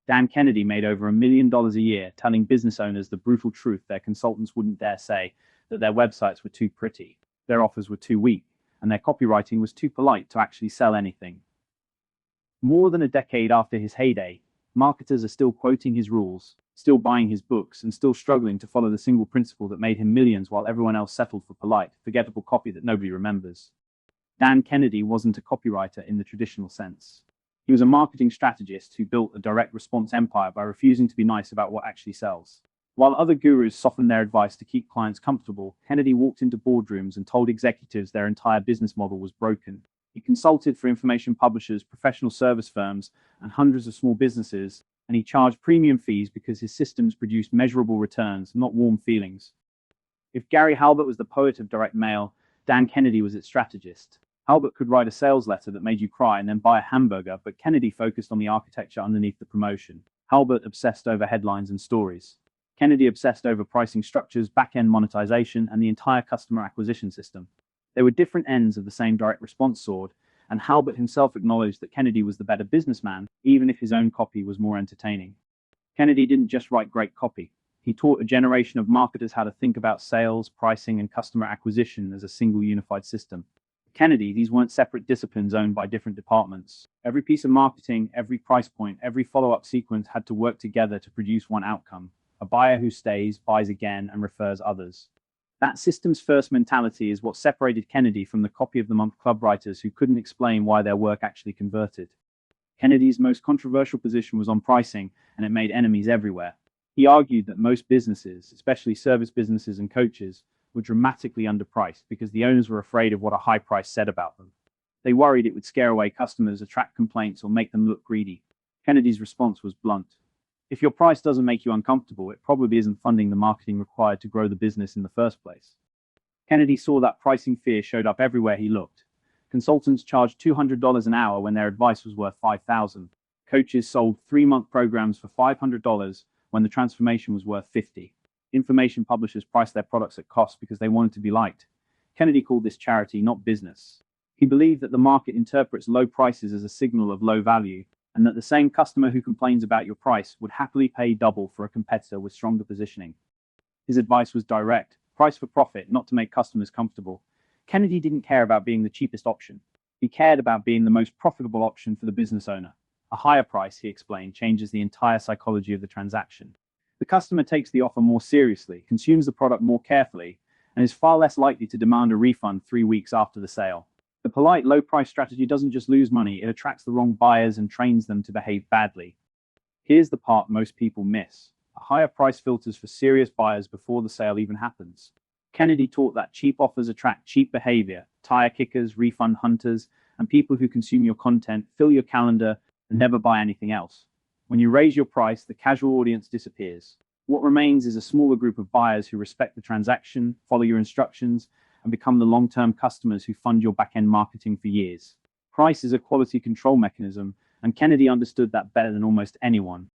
Dan Kennedy made over $1 million a year telling business owners the brutal truth their consultants wouldn't dare say, that their websites were too pretty, their offers were too weak, and their copywriting was too polite to actually sell anything. More than a decade after his heyday, marketers are still quoting his rules, still buying his books, and still struggling to follow the single principle that made him millions while everyone else settled for polite, forgettable copy that nobody remembers. Dan Kennedy wasn't a copywriter in the traditional sense. He was a marketing strategist who built a direct response empire by refusing to be nice about what actually sells. While other gurus softened their advice to keep clients comfortable, Kennedy walked into boardrooms and told executives their entire business model was broken. He consulted for information publishers, professional service firms, and hundreds of small businesses, and he charged premium fees because his systems produced measurable returns, not warm feelings. If Gary Halbert was the poet of direct mail, Dan Kennedy was its strategist. Halbert could write a sales letter that made you cry and then buy a hamburger, but Kennedy focused on the architecture underneath the promotion. Halbert obsessed over headlines and stories. Kennedy obsessed over pricing structures, back-end monetization, and the entire customer acquisition system. They were different ends of the same direct response sword, and Halbert himself acknowledged that Kennedy was the better businessman, even if his own copy was more entertaining. Kennedy didn't just write great copy. He taught a generation of marketers how to think about sales, pricing, and customer acquisition as a single unified system. Kennedy, these weren't separate disciplines owned by different departments. Every piece of marketing, every price point, every follow-up sequence had to work together to produce one outcome: a buyer who stays, buys again, and refers others. That systems first mentality is what separated Kennedy from the copy of the month club writers who couldn't explain why their work actually converted. Kennedy's most controversial position was on pricing, and it made enemies everywhere. He argued that most businesses, especially service businesses and coaches, were dramatically underpriced because the owners were afraid of what a high price said about them. They worried it would scare away customers, attract complaints, or make them look greedy. Kennedy's response was blunt. If your price doesn't make you uncomfortable, it probably isn't funding the marketing required to grow the business in the first place. Kennedy saw that pricing fear showed up everywhere he looked. Consultants charged $200 an hour when their advice was worth $5,000. Coaches sold 3-month programs for $500 when the transformation was worth $50. Information publishers priced their products at cost because they wanted to be liked. Kennedy called this charity, not business. He believed that the market interprets low prices as a signal of low value, and that the same customer who complains about your price would happily pay double for a competitor with stronger positioning. His advice was direct: price for profit, not to make customers comfortable. Kennedy didn't care about being the cheapest option. He cared about being the most profitable option for the business owner. A higher price, he explained, changes the entire psychology of the transaction. The customer takes the offer more seriously, consumes the product more carefully, and is far less likely to demand a refund 3 weeks after the sale. The polite, low-price strategy doesn't just lose money, it attracts the wrong buyers and trains them to behave badly. Here's the part most people miss. A higher price filters for serious buyers before the sale even happens. Kennedy taught that cheap offers attract cheap behavior: tire kickers, refund hunters, and people who consume your content, fill your calendar, and never buy anything else. When you raise your price, the casual audience disappears. What remains is a smaller group of buyers who respect the transaction, follow your instructions, and become the long-term customers who fund your back-end marketing for years. Price is a quality control mechanism, and Kennedy understood that better than almost anyone.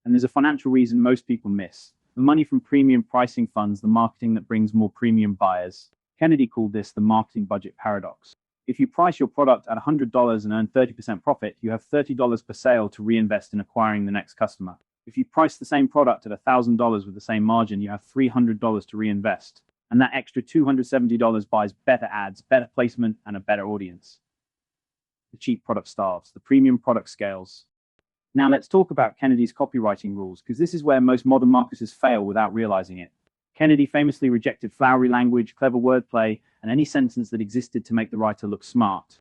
And there's a financial reason most people miss. The money from premium pricing funds the marketing that brings more premium buyers. Kennedy called this the marketing budget paradox. If you price your product at $100 and earn 30% profit, you have $30 per sale to reinvest in acquiring the next customer. If you price the same product at $1,000 with the same margin, you have $300 to reinvest. And that extra $270 buys better ads, better placement, and a better audience. The cheap product starves, the premium product scales. Now let's talk about Kennedy's copywriting rules, because this is where most modern marketers fail without realizing it. Kennedy famously rejected flowery language, clever wordplay, and any sentence that existed to make the writer look smart.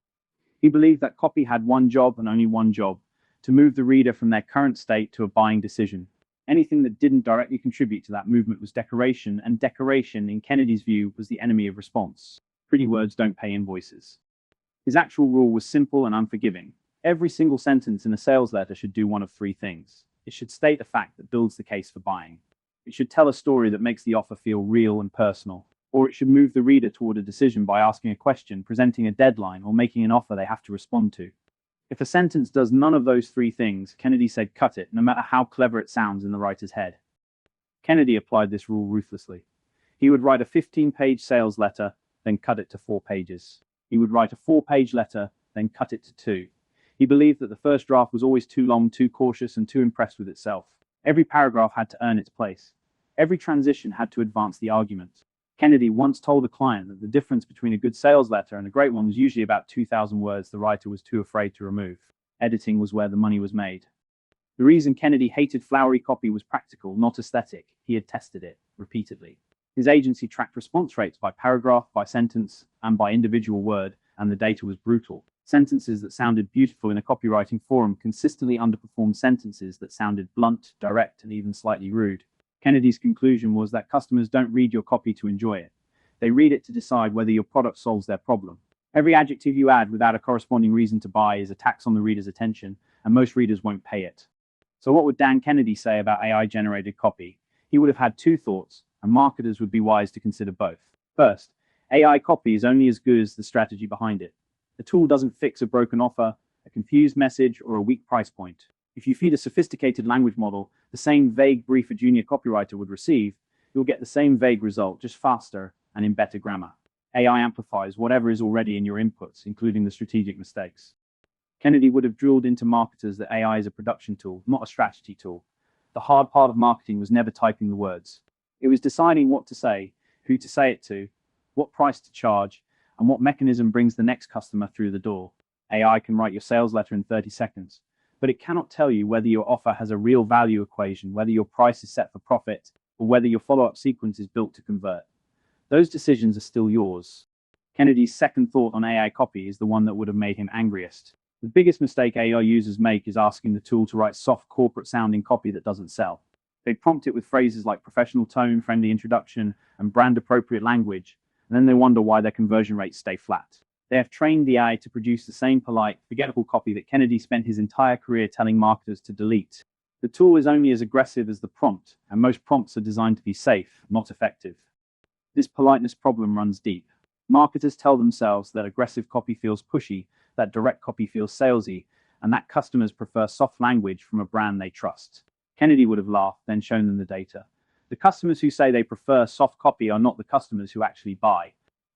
He believed that copy had one job and only one job: to move the reader from their current state to a buying decision. Anything that didn't directly contribute to that movement was decoration, and decoration, in Kennedy's view, was the enemy of response. Pretty words don't pay invoices. His actual rule was simple and unforgiving. Every single sentence in a sales letter should do one of 3 things. It should state a fact that builds the case for buying. It should tell a story that makes the offer feel real and personal. Or it should move the reader toward a decision by asking a question, presenting a deadline, or making an offer they have to respond to. If a sentence does none of those 3 things, Kennedy said cut it, no matter how clever it sounds in the writer's head. Kennedy applied this rule ruthlessly. He would write a 15-page sales letter, then cut it to 4 pages. He would write a 4-page letter, then cut it to 2. He believed that the first draft was always too long, too cautious, and too impressed with itself. Every paragraph had to earn its place. Every transition had to advance the argument. Kennedy once told a client that the difference between a good sales letter and a great one was usually about 2,000 words the writer was too afraid to remove. Editing was where the money was made. The reason Kennedy hated flowery copy was practical, not aesthetic. He had tested it repeatedly. His agency tracked response rates by paragraph, by sentence, and by individual word, and the data was brutal. Sentences that sounded beautiful in a copywriting forum consistently underperformed sentences that sounded blunt, direct, and even slightly rude. Kennedy's conclusion was that customers don't read your copy to enjoy it. They read it to decide whether your product solves their problem. Every adjective you add without a corresponding reason to buy is a tax on the reader's attention, and most readers won't pay it. So what would Dan Kennedy say about AI-generated copy? He would have had two thoughts, and marketers would be wise to consider both. First, AI copy is only as good as the strategy behind it. The tool doesn't fix a broken offer, a confused message, or a weak price point. If you feed a sophisticated language model the same vague brief a junior copywriter would receive, you'll get the same vague result, just faster and in better grammar. AI amplifies whatever is already in your inputs, including the strategic mistakes. Kennedy would have drilled into marketers that AI is a production tool, not a strategy tool. The hard part of marketing was never typing the words. It was deciding what to say, who to say it to, what price to charge, and what mechanism brings the next customer through the door. AI can write your sales letter in 30 seconds, but it cannot tell you whether your offer has a real value equation, whether your price is set for profit, or whether your follow-up sequence is built to convert. Those decisions are still yours. Kennedy's second thought on AI copy is the one that would have made him angriest. The biggest mistake AI users make is asking the tool to write soft, corporate-sounding copy that doesn't sell. They prompt it with phrases like professional tone, friendly introduction, and brand-appropriate language, and then they wonder why their conversion rates stay flat. They have trained the AI to produce the same polite, forgettable copy that Kennedy spent his entire career telling marketers to delete. The tool is only as aggressive as the prompt, and most prompts are designed to be safe, not effective. This politeness problem runs deep. Marketers tell themselves that aggressive copy feels pushy, that direct copy feels salesy, and that customers prefer soft language from a brand they trust. Kennedy would have laughed, then shown them the data. The customers who say they prefer soft copy are not the customers who actually buy.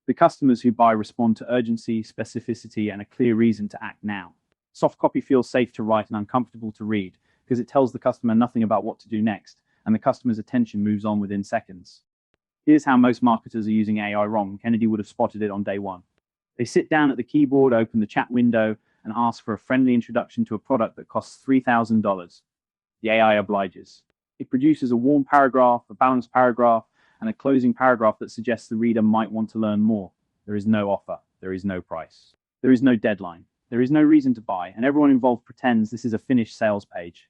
The customers who buy respond to urgency, specificity, and a clear reason to act now. Soft copy feels safe to write and uncomfortable to read because it tells the customer nothing about what to do next, and the customer's attention moves on within seconds. Here's how most marketers are using AI wrong. Kennedy would have spotted it on day one. They sit down at the keyboard, open the chat window, and ask for a friendly introduction to a product that costs $3,000. The AI obliges. It produces a warm paragraph, a balanced paragraph, and a closing paragraph that suggests the reader might want to learn more. There is no offer. There is no price. There is no deadline. There is no reason to buy, and everyone involved pretends this is a finished sales page.